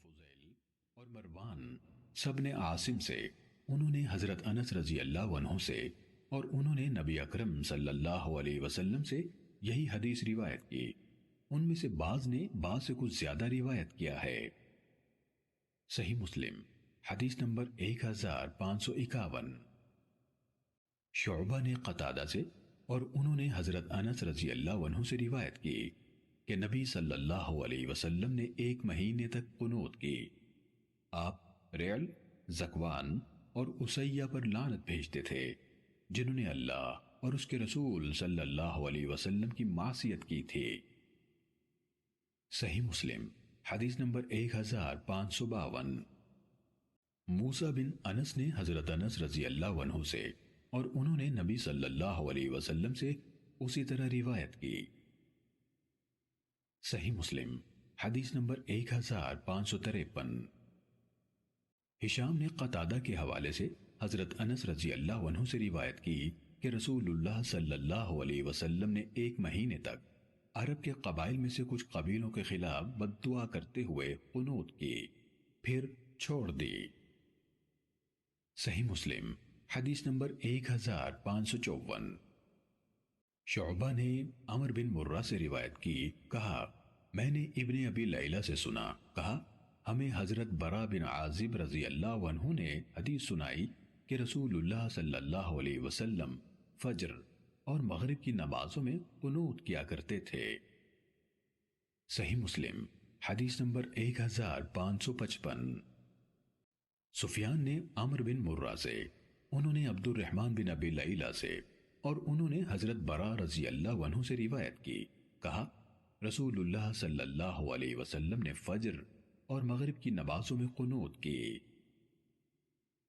فضیل اور مروان سب نے عاصم سے، انہوں نے حضرت انس رضی اللہ عنہ سے، اور انہوں نے نبی اکرم صلی اللہ علیہ وسلم سے یہی حدیث روایت کی۔ ان میں سے بعض نے بعض سے کچھ زیادہ روایت کیا ہے۔ صحیح مسلم حدیث نمبر 1551۔ شعبہ نے قتادہ سے اور انہوں نے حضرت انس رضی اللہ عنہ سے روایت کی کہ نبی صلی اللہ علیہ وسلم نے ایک مہینے تک قنوت کی۔ آپ ریل، زکوان اور اسیہ پر لعنت بھیجتے تھے، جنہوں نے اللہ اور اس کے رسول صلی اللہ علیہ وسلم کی معصیت کی تھی۔ صحیح مسلم حدیث نمبر 1552۔ موسیٰ بن انس نے حضرت انس رضی اللہ عنہ سے اور انہوں نے نبی صلی اللہ علیہ وسلم سے اسی طرح روایت کی۔ صحیح مسلم حدیث نمبر 1553۔ ہشام نے قتادہ کے حوالے سے حضرت انس رضی اللہ عنہ سے روایت کی کہ رسول اللہ صلی اللہ علیہ وسلم نے ایک مہینے تک عرب کے قبائل میں سے کچھ قبیلوں کے خلاف بد دعا کرتے ہوئے قنوت کی، پھر چھوڑ دی۔ صحیح مسلم حدیث نمبر 1554۔ شعبہ نے عمر بن مرہ سے روایت کی، کہا میں نے ابن ابی لیلہ سے سنا، کہا ہمیں حضرت برا بن عازب رضی اللہ عنہ نے حدیث سنائی کہ رسول اللہ صلی اللہ علیہ وسلم فجر اور مغرب کی نمازوں میں قنوت کیا کرتے تھے۔ صحیح مسلم حدیث نمبر 1555۔ سفیان نے عمر بن مرہ سے، انہوں نے عبد الرحمن بن ابی لیلہ سے اور انہوں نے حضرت برا رضی اللہ عنہ سے روایت کی، کہا رسول اللہ صلی اللہ علیہ وسلم نے فجر اور مغرب کی نمازوں میں قنوت کی۔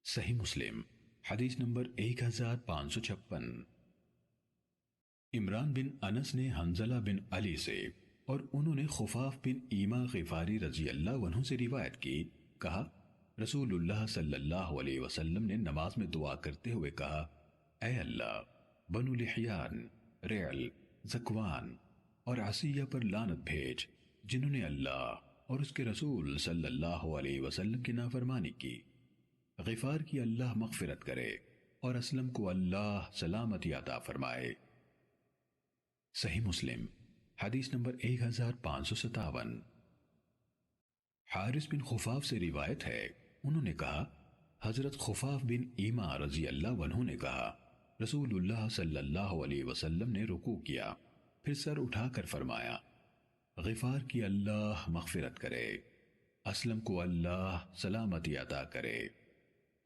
صحیح مسلم حدیث نمبر 1556۔ عمران بن انس نے حنظلہ بن علی سے اور انہوں نے خفاف بن ایما غفاری رضی اللہ عنہ سے روایت کی، کہا رسول اللہ صلی اللہ علیہ وسلم نے نماز میں دعا کرتے ہوئے کہا اے اللہ، بنو لحیان، ریل، زکوان اور عصیہ پر لعنت بھیج، جنہوں نے اللہ اور اس کے رسول صلی اللہ علیہ وسلم کی نافرمانی کی۔ غفار کی اللہ مغفرت کرے اور اسلم کو اللہ سلامتی عطا فرمائے۔ صحیح مسلم حدیث نمبر 1557۔ حارث بن خفاف سے روایت ہے، انہوں نے کہا حضرت خفاف بن ایما رضی اللہ عنہ نے کہا رسول اللہ صلی اللہ علیہ وسلم نے رکوع کیا، پھر سر اٹھا کر فرمایا غفار کی اللہ مغفرت کرے، اسلم کو اللہ سلامتی عطا کرے،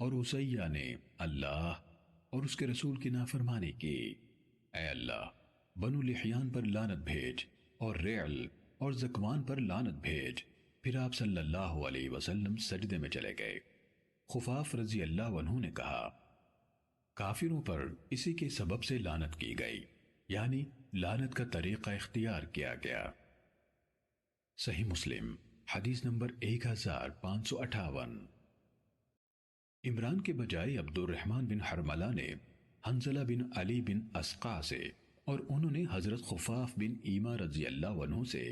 اور اسیہ نے اللہ اور اس کے رسول کی نافرمانی کی۔ اے اللہ، بنو لحیان پر لعنت بھیج اور ریل اور زکوان پر لعنت بھیج۔ پھر آپ صلی اللہ علیہ وسلم سجدے میں چلے گئے۔ خفاف رضی اللہ عنہ نے کہا کافروں پر اسی کے سبب سے لعنت کی گئی، یعنی لعنت کا طریقہ اختیار کیا گیا۔ صحیح مسلم حدیث نمبر 1558۔ عمران کے بجائے عبد الرحمن بن حرملہ نے حنظلہ بن علی بن اسقع سے اور انہوں نے حضرت خفاف بن ایما رضی اللہ عنہ سے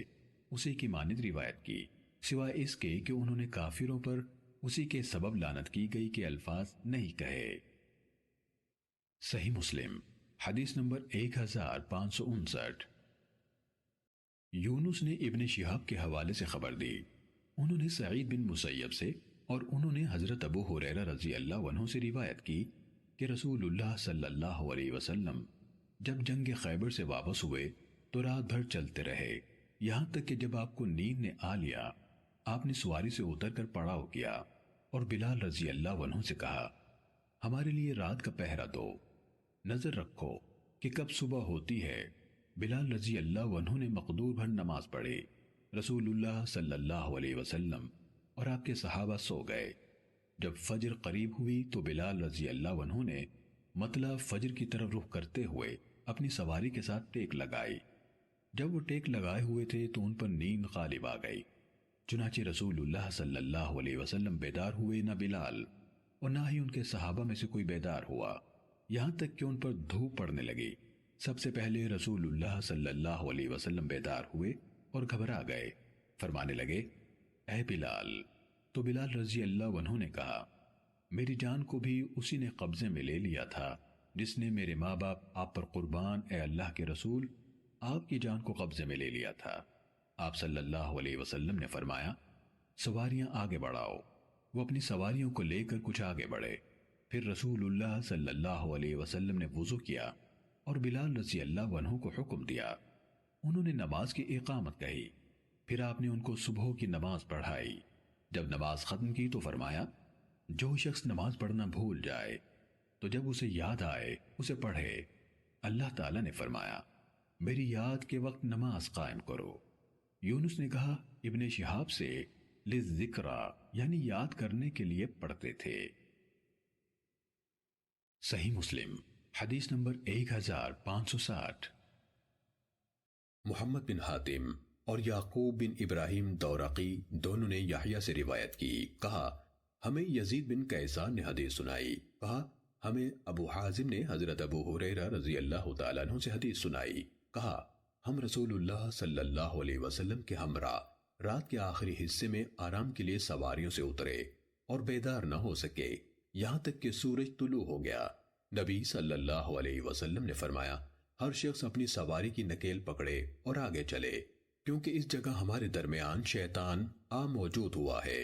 اسی کی مانند روایت کی، سوائے اس کے کہ انہوں نے کافروں پر اسی کے سبب لعنت کی گئی کے الفاظ نہیں کہے۔ صحیح مسلم حدیث نمبر 1559۔ یونس نے ابن شہاب کے حوالے سے خبر دی، انہوں نے سعید بن مسیب سے اور انہوں نے حضرت ابو ہریرہ رضی اللہ عنہ سے روایت کی کہ رسول اللہ صلی اللہ علیہ وسلم جب جنگ خیبر سے واپس ہوئے تو رات بھر چلتے رہے، یہاں تک کہ جب آپ کو نیند نے آ لیا، آپ نے سواری سے اتر کر پڑاؤ کیا اور بلال رضی اللہ عنہ سے کہا ہمارے لیے رات کا پہرا دو، نظر رکھو کہ کب صبح ہوتی ہے۔ بلال رضی اللہ عنہ نے مقدور بھر نماز پڑھی، رسول اللہ صلی اللہ علیہ وسلم اور آپ کے صحابہ سو گئے۔ جب فجر قریب ہوئی تو بلال رضی اللہ عنہ نے مطلع فجر کی طرف رخ کرتے ہوئے اپنی سواری کے ساتھ ٹیک لگائی۔ جب وہ ٹیک لگائے ہوئے تھے تو ان پر نیند غالب آ گئی، چنانچہ رسول اللہ صلی اللہ علیہ وسلم بیدار ہوئے نہ بلال اور نہ ہی ان کے صحابہ میں سے کوئی بیدار ہوا، یہاں تک کہ ان پر دھوپ پڑنے لگی۔ سب سے پہلے رسول اللہ صلی اللہ علیہ وسلم بیدار ہوئے اور گھبرا گئے، فرمانے لگے اے بلال، تو بلال رضی اللہ عنہ نے کہا، میری جان کو بھی اسی نے قبضے میں لے لیا تھا جس نے میرے ماں باپ آپ پر قربان، اے اللہ کے رسول، آپ کی جان کو قبضے میں لے لیا تھا۔ آپ صلی اللہ علیہ وسلم نے فرمایا، سواریاں آگے بڑھاؤ۔ وہ اپنی سواریوں کو لے کر کچھ آگے بڑھے۔ پھر رسول اللہ صلی اللہ علیہ وسلم نے وضو کیا اور بلال رضی اللہ عنہ کو حکم دیا۔ انہوں نے نماز کی اقامت کہی، پھر آپ نے ان کو صبح کی نماز پڑھائی۔ جب نماز ختم کی تو فرمایا، جو شخص نماز پڑھنا بھول جائے تو جب اسے یاد آئے اسے پڑھے۔ اللہ تعالیٰ نے فرمایا، میری یاد کے وقت نماز قائم کرو۔ یونس نے کہا، ابن شہاب سے للذکرى یعنی یاد کرنے کے لیے پڑھتے تھے۔ صحیح مسلم حدیث نمبر 1560۔ محمد بن حاتم اور یعقوب بن ابراہیم دورقی دونوں نے یحییٰ سے روایت کی، کہا ہمیں یزید بن کیسان نے حدیث سنائی، کہا ہمیں ابو حازم نے حضرت ابو ہریرہ رضی اللہ تعالیٰ عنہ سے حدیث سنائی، کہا ہم رسول اللہ صلی اللہ علیہ وسلم کے ہمراہ رات کے آخری حصے میں آرام کے لیے سواریوں سے اترے اور بیدار نہ ہو سکے یہاں تک کہ سورج طلوع ہو گیا۔ نبی صلی اللہ علیہ وسلم نے فرمایا، ہر شخص اپنی سواری کی نکیل پکڑے اور آگے چلے، کیونکہ اس جگہ ہمارے درمیان شیطان موجود ہوا ہے۔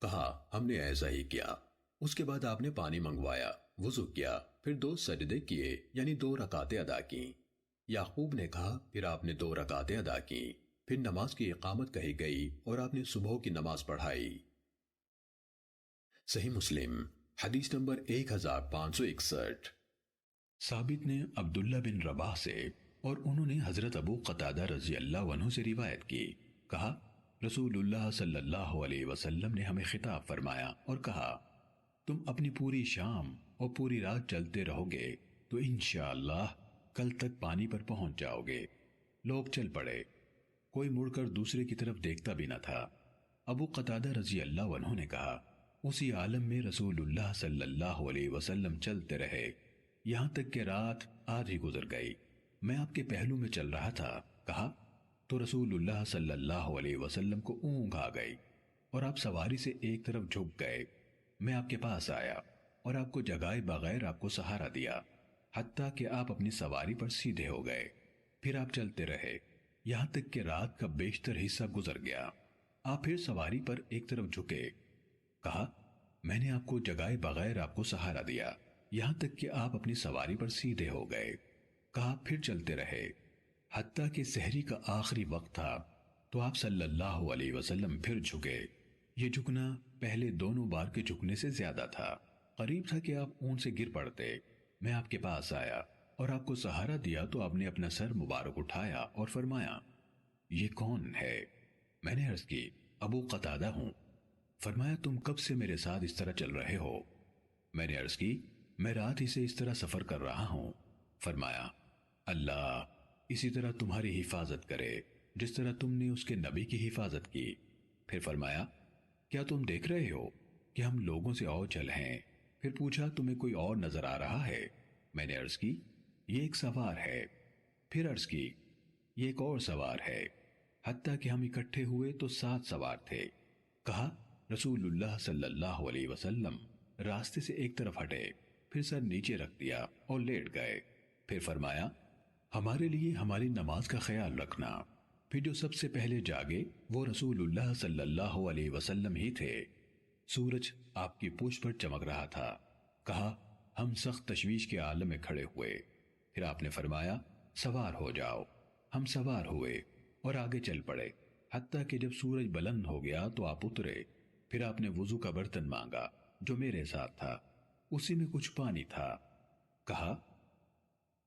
کہا ہم نے ایسا ہی کیا۔ اس کے بعد آپ نے پانی منگوایا، وضو کیا، پھر 2 سجدے کیے یعنی 2 رکعتیں ادا کی۔ یعقوب نے کہا، پھر آپ نے 2 رکعتیں ادا کی، پھر نماز کی اقامت کہی گئی اور آپ نے صبح کی نماز پڑھائی۔ صحیح مسلم حدیث نمبر 1561۔ ثابت نے عبداللہ بن رباح سے اور انہوں نے حضرت ابو قتادہ رضی اللہ عنہ سے روایت کی، کہا رسول اللہ صلی اللہ علیہ وسلم نے ہمیں خطاب فرمایا اور کہا، تم اپنی پوری شام اور پوری رات چلتے رہو گے تو انشاءاللہ کل تک پانی پر پہنچ جاؤ گے۔ لوگ چل پڑے، کوئی مڑ کر دوسرے کی طرف دیکھتا بھی نہ تھا۔ ابو قتادہ رضی اللہ عنہ نے کہا، اسی عالم میں رسول اللہ صلی اللہ علیہ وسلم چلتے رہے یہاں تک کہ رات آدھی گزر گئی۔ میں آپ کے پہلو میں چل رہا تھا، کہا تو رسول اللہ صلی اللہ علیہ وسلم کو اونگ آ گئی اور آپ سواری سے ایک طرف جھک گئے۔ میں آپ کے پاس آیا اور آپ کو جگائے بغیر آپ کو سہارا دیا، حتیٰ کہ آپ اپنی سواری پر سیدھے ہو گئے۔ پھر آپ چلتے رہے یہاں تک کہ رات کا بیشتر حصہ گزر گیا۔ آپ پھر سواری پر ایک طرف جھکے، کہا میں نے آپ کو جگائے بغیر آپ کو سہارا دیا یہاں تک کہ آپ اپنی سواری پر سیدھے ہو گئے۔ کہا پھر چلتے رہے حتیٰ کہ سحری کا آخری وقت تھا تو آپ صلی اللہ علیہ وسلم پھر جھکے۔ یہ جھکنا پہلے دونوں بار کے جھکنے سے زیادہ تھا، قریب تھا کہ آپ اونٹ سے گر پڑتے۔ میں آپ کے پاس آیا اور آپ کو سہارا دیا تو آپ نے اپنا سر مبارک اٹھایا اور فرمایا، یہ کون ہے؟ میں نے عرض کی، ابو قتادہ ہوں۔ فرمایا، تم کب سے میرے ساتھ اس طرح چل رہے ہو؟ میں نے عرض کی، میں رات ہی سے اس طرح سفر کر رہا ہوں۔ فرمایا، اللہ اسی طرح تمہاری حفاظت کرے جس طرح تم نے اس کے نبی کی حفاظت کی۔ پھر فرمایا، کیا تم دیکھ رہے ہو کہ ہم لوگوں سے اوجھل ہیں؟ پھر پوچھا، تمہیں کوئی اور نظر آ رہا ہے؟ میں نے عرض کی، یہ ایک سوار ہے۔ پھر عرض کی، یہ ایک اور سوار ہے۔ حتیٰ کہ ہم اکٹھے ہوئے تو 7 سوار تھے۔ کہا رسول اللہ صلی اللہ علیہ وسلم راستے سے ایک طرف ہٹے، پھر سر نیچے رکھ دیا اور لیٹ گئے۔ پھر فرمایا، ہمارے لیے ہماری نماز کا خیال رکھنا۔ پھر جو سب سے پہلے جاگے وہ رسول اللہ صلی اللہ علیہ وسلم ہی تھے۔ سورج آپ کی پوچھ پر چمک رہا تھا۔ کہا ہم سخت تشویش کے عالم میں کھڑے ہوئے۔ پھر آپ نے فرمایا، سوار ہو جاؤ۔ ہم سوار ہوئے اور آگے چل پڑے، حتیٰ کہ جب سورج بلند ہو گیا تو آپ اترے۔ پھر آپ نے وضو کا برتن مانگا جو میرے ساتھ تھا، اسی میں کچھ پانی تھا۔ کہا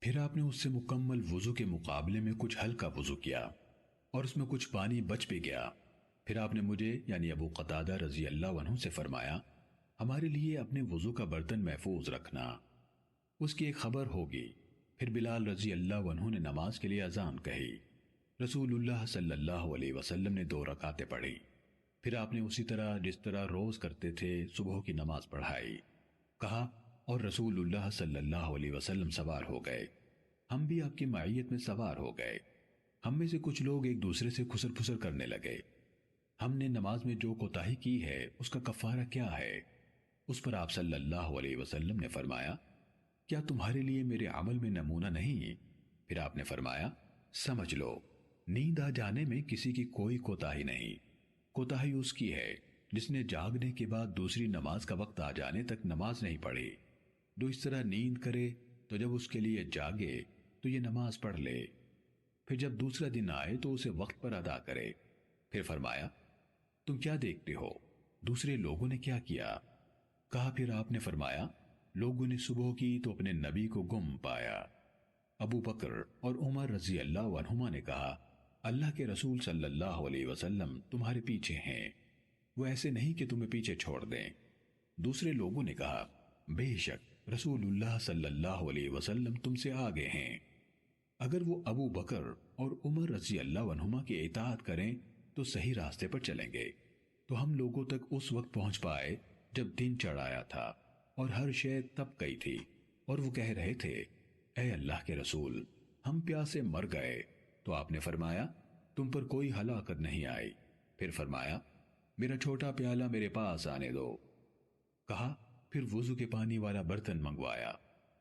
پھر آپ نے اس سے مکمل وضو کے مقابلے میں کچھ ہلکا وضو کیا اور اس میں کچھ پانی بچ بھی گیا۔ پھر آپ نے مجھے یعنی ابو قتادہ رضی اللہ عنہ سے فرمایا، ہمارے لیے اپنے وضو کا برتن محفوظ رکھنا، اس کی ایک خبر ہوگی۔ پھر بلال رضی اللہ عنہ نے نماز کے لیے اذان کہی۔ رسول اللہ صلی اللہ علیہ وسلم نے 2 رکعتیں پڑھی۔ پھر آپ نے اسی طرح جس طرح روز کرتے تھے صبح کی نماز پڑھائی۔ کہا اور رسول اللہ صلی اللہ علیہ وسلم سوار ہو گئے، ہم بھی آپ کی معیت میں سوار ہو گئے۔ ہم میں سے کچھ لوگ ایک دوسرے سے خسر پھسر کرنے لگے۔ ہم نے نماز میں جو کوتاہی کی ہے اس کا کفارہ کیا ہے؟ اس پر آپ صلی اللہ علیہ وسلم نے فرمایا، کیا تمہارے لیے میرے عمل میں نمونہ نہیں؟ پھر آپ نے فرمایا، سمجھ لو، نیند آ جانے میں کسی کی کوئی کوتاہی نہیں۔ کوتاہی اس کی ہے جس نے جاگنے کے بعد دوسری نماز کا وقت آ جانے تک نماز نہیں پڑھی۔ جو اس طرح نیند کرے تو جب اس کے لیے جاگے تو یہ نماز پڑھ لے، پھر جب دوسرا دن آئے تو اسے وقت پر ادا کرے۔ پھر فرمایا، تم کیا دیکھتے ہو؟ دوسرے لوگوں نے کیا کیا؟ کہا، پھر آپ نے فرمایا، لوگوں نے صبح کی تو اپنے نبی کو گم پایا۔ ابو بکر اور عمر رضی اللہ عنہما نے کہا، اللہ کے رسول صلی اللہ علیہ وسلم تمہارے پیچھے ہیں، وہ ایسے نہیں کہ تمہیں پیچھے چھوڑ دیں۔ دوسرے لوگوں نے کہا، بے شک رسول اللہ صلی اللہ علیہ وسلم تم سے آگے ہیں۔ اگر وہ ابو بکر اور عمر رضی اللہ عنہما کی اطاعت کریں تو صحیح راستے پر چلیں گے، تو ہم لوگوں تک اس وقت پہنچ پائے جب دن چڑھ آیا تھا اور ہر شے تپ گئی تھی، اور وہ کہہ رہے تھے، اے اللہ کے رسول، ہم پیاسے مر گئے۔ تو آپ نے فرمایا، تم پر کوئی ہلاکت نہیں آئی۔ پھر فرمایا، میرا چھوٹا پیالہ میرے پاس آنے دو۔ کہا، پھر وضو کے پانی والا برتن منگوایا۔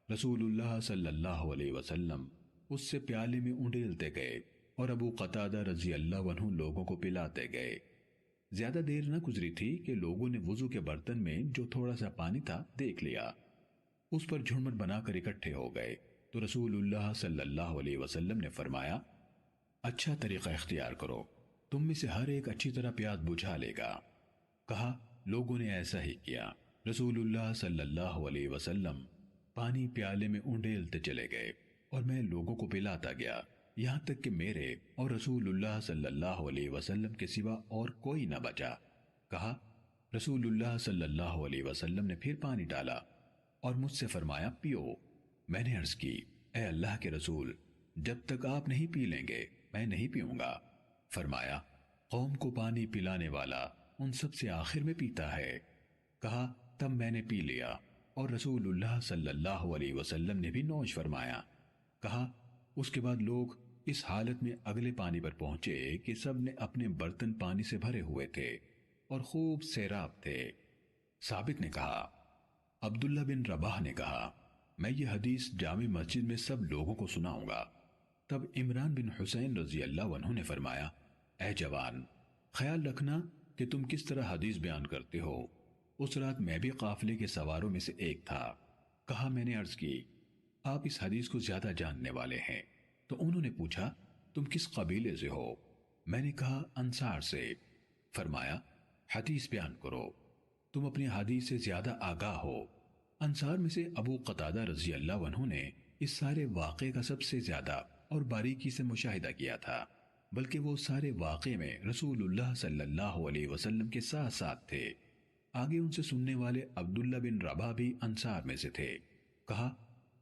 رسول اللہ صلی اللہ علیہ وسلم اس سے پیالے میں انڈیلتے گئے اور ابو قتادہ رضی اللہ عنہ لوگوں کو پلاتے گئے۔ زیادہ دیر نہ گزری تھی کہ لوگوں نے وضو کے برتن میں جو تھوڑا سا پانی تھا دیکھ لیا، اس پر جھنمٹ بنا کر اکٹھے ہو گئے۔ تو رسول اللہ صلی اللہ علیہ وسلم نے فرمایا، اچھا طریقہ اختیار کرو، تم میں سے ہر ایک اچھی طرح پیاس بجھا لے گا۔ کہا، لوگوں نے ایسا ہی کیا۔ رسول اللہ صلی اللہ علیہ وسلم پانی پیالے میں انڈیلتے چلے گئے اور میں لوگوں کو پلاتا گیا، یہاں تک کہ میرے اور رسول اللہ صلی اللہ علیہ وسلم کے سوا اور کوئی نہ بچا۔ کہا، رسول اللہ صلی اللہ علیہ وسلم نے پھر پانی ڈالا اور مجھ سے فرمایا، پیو۔ میں نے عرض کی، اے اللہ کے رسول، جب تک آپ نہیں پی لیں گے میں نہیں پیوں گا۔ فرمایا، قوم کو پانی پلانے والا ان سب سے آخر میں پیتا ہے۔ کہا، تب میں نے پی لیا اور رسول اللہ صلی اللہ علیہ وسلم نے بھی نوش فرمایا۔ کہا، اس کے بعد لوگ اس حالت میں اگلے پانی پر پہنچے کہ سب نے اپنے برتن پانی سے بھرے ہوئے تھے اور خوب سیراب تھے۔ ثابت نے کہا، عبداللہ بن رباح نے کہا، میں یہ حدیث جامع مسجد میں سب لوگوں کو سناؤں گا۔ تب عمران بن حسین رضی اللہ عنہ نے فرمایا، اے جوان، خیال رکھنا کہ تم کس طرح حدیث بیان کرتے ہو۔ اس رات میں بھی قافلے کے سواروں میں سے ایک تھا۔ کہا، میں نے عرض کی، آپ اس حدیث کو زیادہ جاننے والے ہیں۔ تو انہوں نے پوچھا، تم کس قبیلے سے ہو؟ میں نے کہا، انصار سے۔ فرمایا، حدیث بیان کرو، تم اپنی حدیث سے زیادہ آگاہ ہو۔ انصار میں سے ابو قتادہ رضی اللہ عنہ نے اس سارے واقعے کا سب سے زیادہ اور باریکی سے مشاہدہ کیا تھا، بلکہ وہ سارے واقعے میں رسول اللہ صلی اللہ علیہ وسلم کے ساتھ ساتھ تھے۔ آگے ان سے سننے والے عبداللہ بن رباح بھی انصار میں سے تھے۔ کہا،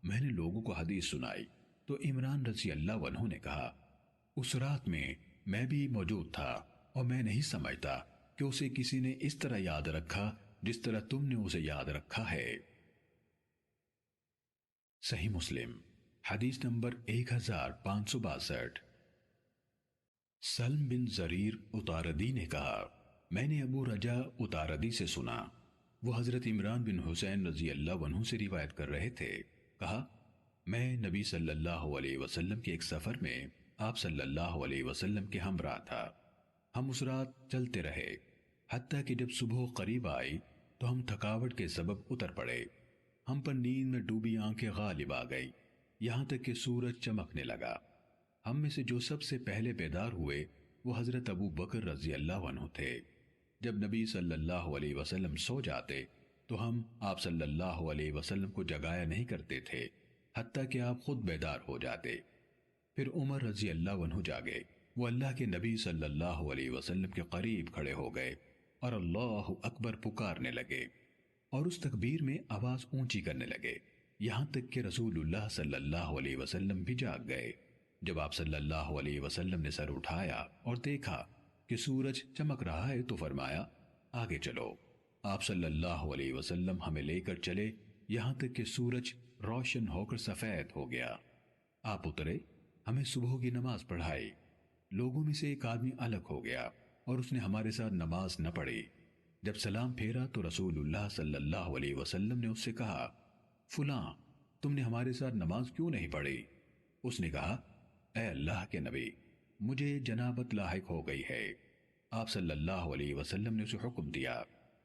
میں نے لوگوں کو حدیث سنائی تو عمران رضی اللہ عنہ نے کہا، اس رات میں بھی موجود تھا اور میں نہیں سمجھتا کہ اسے کسی نے اس طرح یاد رکھا جس طرح تم نے اسے یاد رکھا ہے۔ صحیح مسلم حدیث نمبر 1562۔ سلم بن زریر اتاردی نے کہا، میں نے ابو رجا اتاردی سے سنا، وہ حضرت عمران بن حسین رضی اللہ عنہ سے روایت کر رہے تھے۔ کہا، میں نبی صلی اللہ علیہ وسلم کے ایک سفر میں آپ صلی اللہ علیہ وسلم کے ہمراہ تھا۔ ہم اس رات چلتے رہے حتیٰ کہ جب صبح قریب آئی تو ہم تھکاوٹ کے سبب اتر پڑے۔ ہم پر نیند میں ڈوبی آنکھیں غالب آ گئی، یہاں تک کہ سورج چمکنے لگا۔ ہم میں سے جو سب سے پہلے بیدار ہوئے وہ حضرت ابو بکر رضی اللہ عنہ تھے۔ جب نبی صلی اللہ علیہ وسلم سو جاتے تو ہم آپ صلی اللہ علیہ وسلم کو جگایا نہیں کرتے تھے حتیٰ کہ آپ خود بیدار ہو جاتے۔ پھر عمر رضی اللہ عنہ جاگے، وہ اللہ کے نبی صلی اللہ علیہ وسلم کے قریب کھڑے ہو گئے اور اللہ اکبر پکارنے لگے اور اس تکبیر میں آواز اونچی کرنے لگے، یہاں تک کہ رسول اللہ صلی اللہ علیہ وسلم بھی جاگ گئے۔ جب آپ صلی اللہ علیہ وسلم نے سر اٹھایا اور دیکھا کہ سورج چمک رہا ہے تو فرمایا، آگے چلو۔ آپ صلی اللہ علیہ وسلم ہمیں لے کر چلے یہاں تک کہ سورج روشن ہو کر سفید ہو گیا۔ آپ اترے، ہمیں صبح کی نماز پڑھائی۔ لوگوں میں سے ایک آدمی الگ ہو گیا، اور اس نے ہمارے ساتھ نماز نہ پڑھی۔ جب سلام پھیرا تو رسول اللہ صلی اللہ علیہ وسلم نے اس سے کہا، فلاں تم نے ہمارے ساتھ نماز کیوں نہیں پڑھی؟ اس نے کہا، اے اللہ کے نبی، مجھے جنابت لاحق ہو گئی ہے۔ آپ صلی اللہ علیہ وسلم نے اسے حکم دیا۔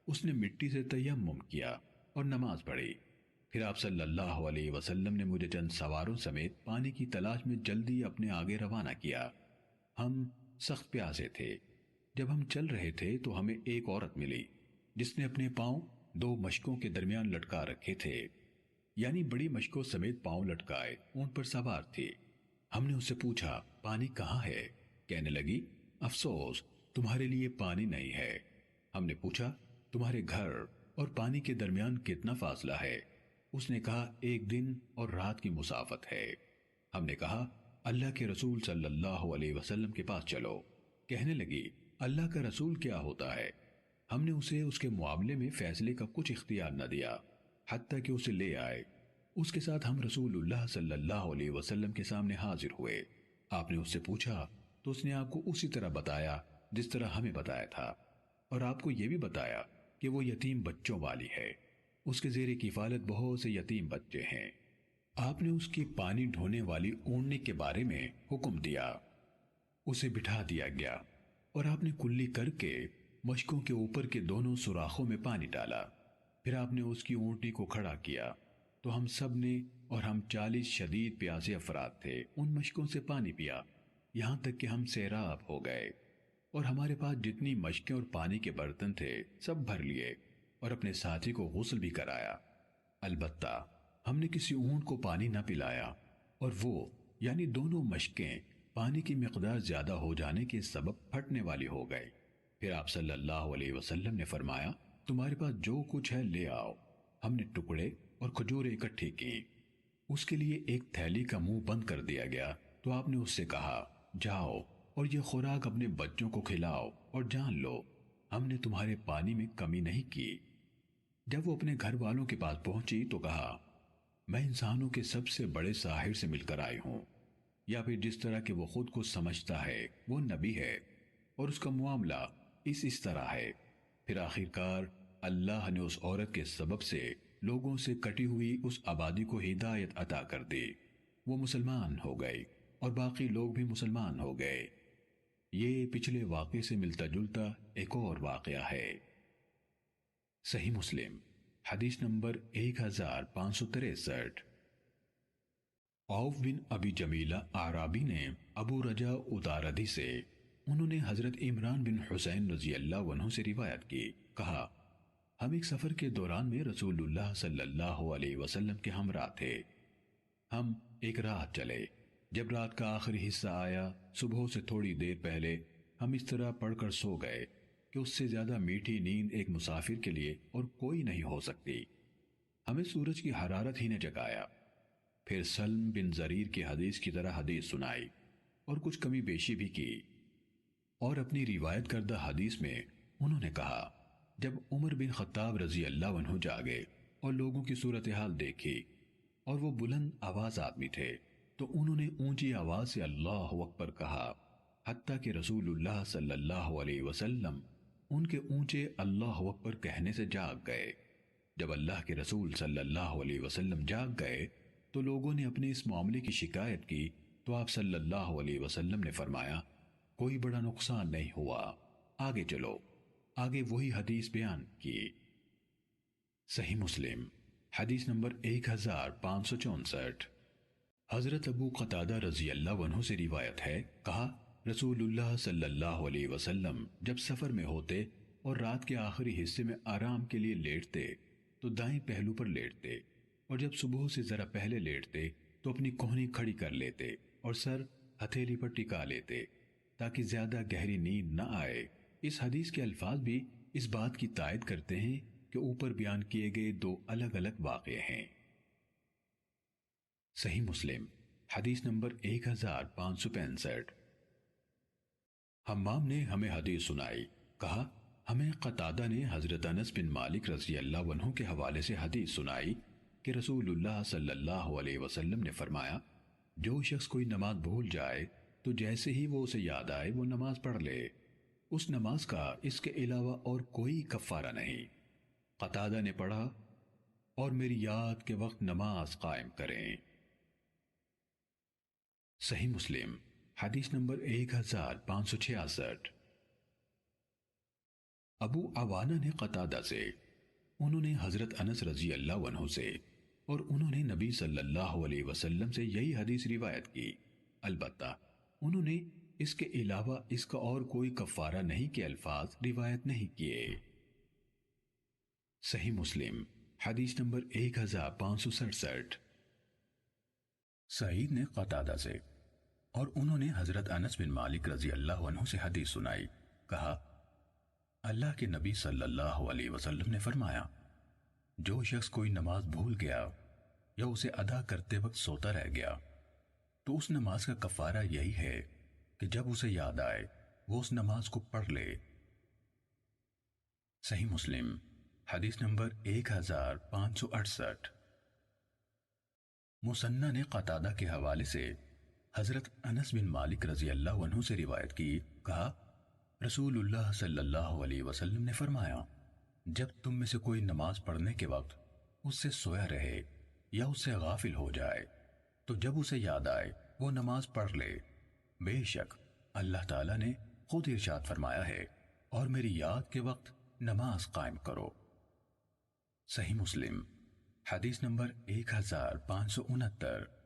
اس نے مٹی سے تیمم کیا اور نماز پڑھی۔ پھر آپ صلی اللہ علیہ وسلم نے مجھے چند سواروں سمیت پانی کی تلاش میں جلدی اپنے آگے روانہ کیا۔ ہم سخت پیاسے تھے۔ جب ہم چل رہے تھے تو ہمیں ایک عورت ملی جس نے اپنے پاؤں دو مشکوں کے درمیان لٹکا رکھے تھے، یعنی بڑی مشکوں سمیت پاؤں لٹکائے اونٹ پر سوار تھی۔ ہم نے اس سے پوچھا، پانی کہاں ہے؟ کہنے لگی، افسوس تمہارے لیے پانی نہیں ہے۔ ہم نے پوچھا، تمہارے گھر اور پانی کے درمیان کتنا فاصلہ ہے؟ اس نے کہا، ایک دن اور رات کی مسافت ہے۔ ہم نے کہا، اللہ کے رسول صلی اللہ علیہ وسلم کے پاس چلو۔ کہنے لگی، اللہ کا رسول کیا ہوتا ہے؟ ہم نے اسے اس کے معاملے میں فیصلے کا کچھ اختیار نہ دیا حتیٰ کہ اسے لے آئے۔ اس کے ساتھ ہم رسول اللہ صلی اللہ علیہ وسلم کے سامنے حاضر ہوئے۔ آپ نے اس سے پوچھا تو اس نے آپ کو اسی طرح بتایا جس طرح ہمیں بتایا تھا، اور آپ کو یہ بھی بتایا کہ وہ یتیم بچوں والی ہے، اس کے زیر کفالت بہت سے یتیم بچے ہیں۔ آپ نے اس کی پانی ڈھونے والی اونٹنی کے بارے میں حکم دیا۔ اسے بٹھا دیا گیا اور آپ نے کلی کر کے مشکوں کے اوپر کے دونوں سوراخوں میں پانی ڈالا۔ پھر آپ نے اس کی اونٹنی کو کھڑا کیا تو ہم سب نے، اور ہم 40 شدید پیاسے افراد تھے، ان مشکوں سے پانی پیا یہاں تک کہ ہم سیراب ہو گئے، اور ہمارے پاس جتنی مشکیں اور پانی کے برتن تھے سب بھر لیے اور اپنے ساتھی کو غسل بھی کرایا۔ البتہ ہم نے کسی اونٹ کو پانی نہ پلایا، اور وہ یعنی دونوں مشکیں پانی کی مقدار زیادہ ہو جانے کے سبب پھٹنے والی ہو گئے۔ پھر آپ صلی اللہ علیہ وسلم نے فرمایا، تمہارے پاس جو کچھ ہے لے آؤ۔ ہم نے ٹکڑے اور کھجوریں اکٹھی کی۔ اس کے لیے ایک تھیلی کا منہ بند کر دیا گیا تو آپ نے اس سے کہا، جاؤ اور یہ خوراک اپنے بچوں کو کھلاؤ اور جان لو ہم نے تمہارے پانی میں کمی نہیں کی۔ جب وہ اپنے گھر والوں کے پاس پہنچی تو کہا، میں انسانوں کے سب سے بڑے ساحر سے مل کر آئی ہوں، یا پھر جس طرح کہ وہ خود کو سمجھتا ہے وہ نبی ہے، اور اس کا معاملہ اس طرح ہے۔ پھر آخرکار اللہ نے اس عورت کے سبب سے لوگوں سے کٹی ہوئی اس آبادی کو ہدایت عطا کر دی، وہ مسلمان ہو گئے اور باقی لوگ بھی مسلمان ہو گئے۔ یہ پچھلے واقعے سے ملتا جلتا ایک اور واقعہ ہے۔ صحیح مسلم حدیث نمبر 1563۔ عوف بن ابی جمیلہ اعرابی نے ابو رجا اداردی سے، انہوں نے حضرت عمران بن حسین رضی اللہ عنہ سے روایت کی، کہا، ہم ایک سفر کے دوران میں رسول اللہ صلی اللہ علیہ وسلم کے ہمراہ تھے۔ ہم ایک رات چلے۔ جب رات کا آخری حصہ آیا، صبح سے تھوڑی دیر پہلے ہم اس طرح پڑھ کر سو گئے کہ اس سے زیادہ میٹھی نیند ایک مسافر کے لیے اور کوئی نہیں ہو سکتی۔ ہمیں سورج کی حرارت ہی نے جگایا۔ پھر سلم بن زریر کی حدیث کی طرح حدیث سنائی اور کچھ کمی بیشی بھی کی، اور اپنی روایت کردہ حدیث میں انہوں نے کہا، جب عمر بن خطاب رضی اللہ عنہ جاگے اور لوگوں کی صورتحال دیکھی اور وہ بلند آواز آدمی تھے تو انہوں نے اونچی آواز سے اللہ اکبر کہا، حتیٰ کہ رسول اللہ صلی اللہ علیہ وسلم ان کے اونچے اللہ اکبر کہنے سے جاگ گئے۔ جب اللہ کے رسول صلی اللہ علیہ وسلم جاگ گئے تو لوگوں نے اپنے اس معاملے کی شکایت کی تو آپ صلی اللہ علیہ وسلم نے فرمایا، کوئی بڑا نقصان نہیں ہوا، آگے چلو۔ آگے وہی حدیث بیان کی۔ صحیح مسلم حدیث نمبر 1564۔ حضرت ابو قتادہ رضی اللہ عنہ سے روایت ہے، کہا، رسول اللہ صلی اللہ علیہ وسلم جب سفر میں ہوتے اور رات کے آخری حصے میں آرام کے لیے لیٹتے تو دائیں پہلو پر لیٹتے، اور جب صبح سے ذرا پہلے لیٹتے تو اپنی کوہنی کھڑی کر لیتے اور سر ہتھیلی پر ٹکا لیتے تاکہ زیادہ گہری نیند نہ آئے۔ اس حدیث کے الفاظ بھی اس بات کی تائید کرتے ہیں کہ اوپر بیان کیے گئے دو الگ الگ واقعے ہیں۔ صحیح مسلم حدیث نمبر 1565۔ حمام نے ہمیں حدیث سنائی، کہا، ہمیں قتادہ نے حضرت انس بن مالک رضی اللہ عنہ کے حوالے سے حدیث سنائی کہ رسول اللہ صلی اللہ علیہ وسلم نے فرمایا، جو شخص کوئی نماز بھول جائے تو جیسے ہی وہ اسے یاد آئے وہ نماز پڑھ لے۔ اس نماز کا اس کے علاوہ اور کوئی کفارہ نہیں۔ قتادہ نے پڑھا اور میری یاد کے وقت نماز قائم کریں۔ صحیح مسلم حدیث نمبر 1566۔ ابو عوانہ نے قتادہ سے، انہوں نے حضرت انس رضی اللہ عنہ سے، اور انہوں نے نبی صلی اللہ علیہ وسلم سے یہی حدیث روایت کی، البتہ انہوں نے اس کے علاوہ اس کا اور کوئی کفارہ نہیں کے الفاظ روایت نہیں کیے۔ صحیح مسلم حدیث نمبر 1567۔ سعید نے قتادہ سے، اور انہوں نے حضرت انس بن مالک رضی اللہ عنہ سے حدیث سنائی، کہا اللہ کے نبی صلی اللہ علیہ وسلم نے فرمایا، جو شخص کوئی نماز بھول گیا یا اسے ادا کرتے وقت سوتا رہ گیا تو اس نماز کا کفارہ یہی ہے کہ جب اسے یاد آئے وہ اس نماز کو پڑھ لے۔ صحیح مسلم حدیث نمبر 1568۔ مسنہ نے قتادہ کے حوالے سے حضرت انس بن مالک رضی اللہ عنہ سے روایت کی، کہا رسول اللہ صلی اللہ علیہ وسلم نے فرمایا، جب تم میں سے کوئی نماز پڑھنے کے وقت اس سے سویا رہے یا اس سے غافل ہو جائے تو جب اسے یاد آئے وہ نماز پڑھ لے، بے شک اللہ تعالیٰ نے خود ارشاد فرمایا ہے، اور میری یاد کے وقت نماز قائم کرو۔ صحیح مسلم حدیث نمبر 1569۔